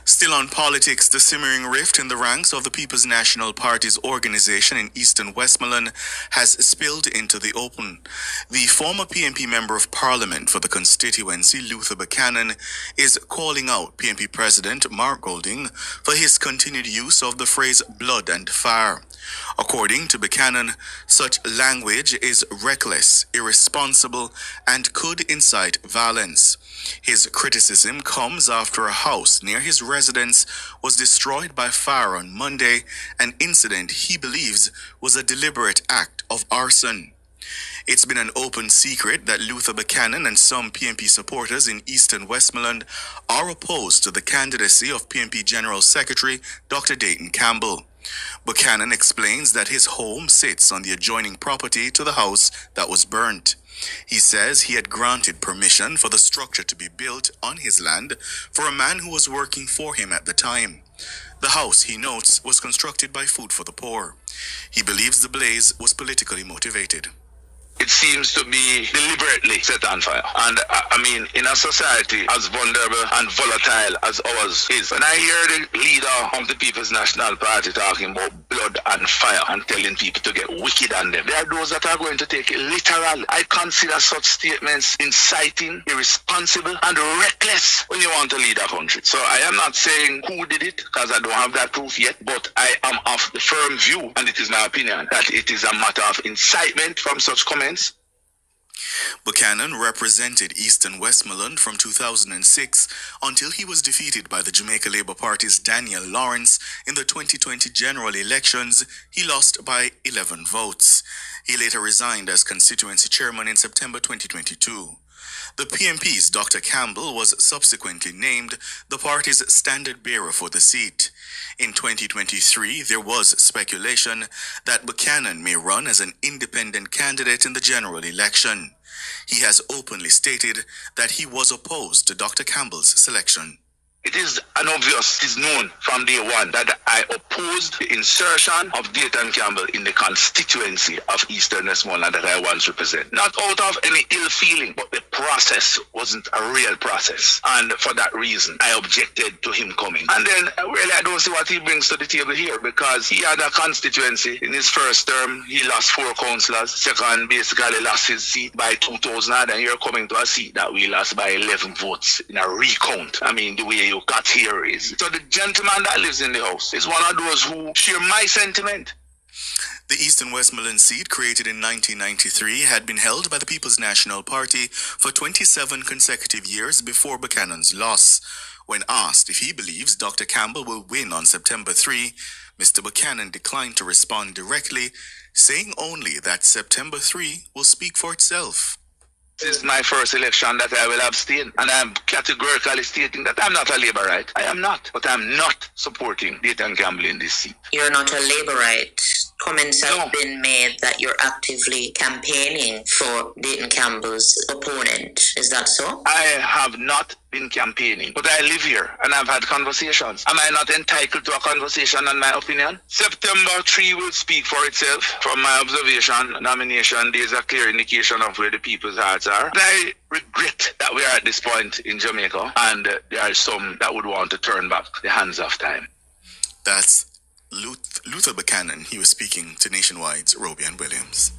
Still on politics, the simmering rift in the ranks of the People's National Party's organization in Eastern Westmoreland has spilled into the open. The former PNP Member of Parliament for the constituency, Luther Buchanan, is calling out PNP President Mark Golding for his continued use of the phrase blood and fire. According to Buchanan, such language is reckless, irresponsible, and could incite violence. His criticism comes after a house near his residence was destroyed by fire on Monday, an incident he believes was a deliberate act of arson. It's been an open secret that Luther Buchanan and some PNP supporters in Eastern Westmoreland are opposed to the candidacy of PNP General Secretary Dr. Dayton Campbell. Buchanan explains that his home sits on the adjoining property to the house that was burnt. He says he had granted permission for the structure to be built on his land for a man who was working for him at the time. The house, he notes, was constructed by Food for the Poor. He believes the blaze was politically motivated. It seems to be deliberately set on fire. And I mean, in a society as vulnerable and volatile as ours is, when I hear the leader of the People's National Party talking about blood and fire and telling people to get wicked on them, there are those that are going to take it literal. I consider such statements inciting, irresponsible, and reckless when you want to lead a country. So I am not saying who did it, because I don't have that proof yet, but I am of the firm view, and it is my opinion, that it is a matter of incitement from such comments. Buchanan represented Eastern Westmoreland from 2006 until he was defeated by the Jamaica Labour Party's Daniel Lawrence in the 2020 general elections. He lost by 11 votes. He later resigned as constituency chairman in September 2022. The PNP's Dr. Campbell was subsequently named the party's standard bearer for the seat. In 2023, there was speculation that Buchanan may run as an independent candidate in the general election. He has openly stated that he was opposed to Dr. Campbell's selection. It is obvious, it is known from day one that I opposed the insertion of Dayton Campbell in the constituency of Eastern Westmoreland that I once represent. Not out of any ill feeling, but the process wasn't a real process. And for that reason, I objected to him coming. And then, really, I don't see what he brings to the table here, because he had a constituency. In his first term, he lost 4 councillors. Second, basically lost his seat by 2,000, and you're coming to a seat that we lost by 11 votes in a recount. I mean, the way you got here is. So the gentleman that lives in the house is one of those who share my sentiment. The Eastern Westmoreland seat, created in 1993, had been held by the People's National Party for 27 consecutive years before Buchanan's loss. When asked if he believes Dr. Campbell will win on September 3, Mr. Buchanan declined to respond directly, saying only that September 3 will speak for itself. This is my first election that I will abstain, and I'm categorically stating that I'm not a Labourite. I am not, but I'm not supporting Dayton Campbell in this seat. You're not a Labourite. Comments have been made that you're actively campaigning for Dayton Campbell's opponent. Is that so? I have not been campaigning, but I live here and I've had conversations. Am I not entitled to a conversation on my opinion? September 3 will speak for itself. From my observation, nomination day is a clear indication of where the people's hearts are. And I regret that we are at this point in Jamaica, and there are some that would want to turn back the hands of time. That's Luther Buchanan. He was speaking to Nationwide's Roby and Williams.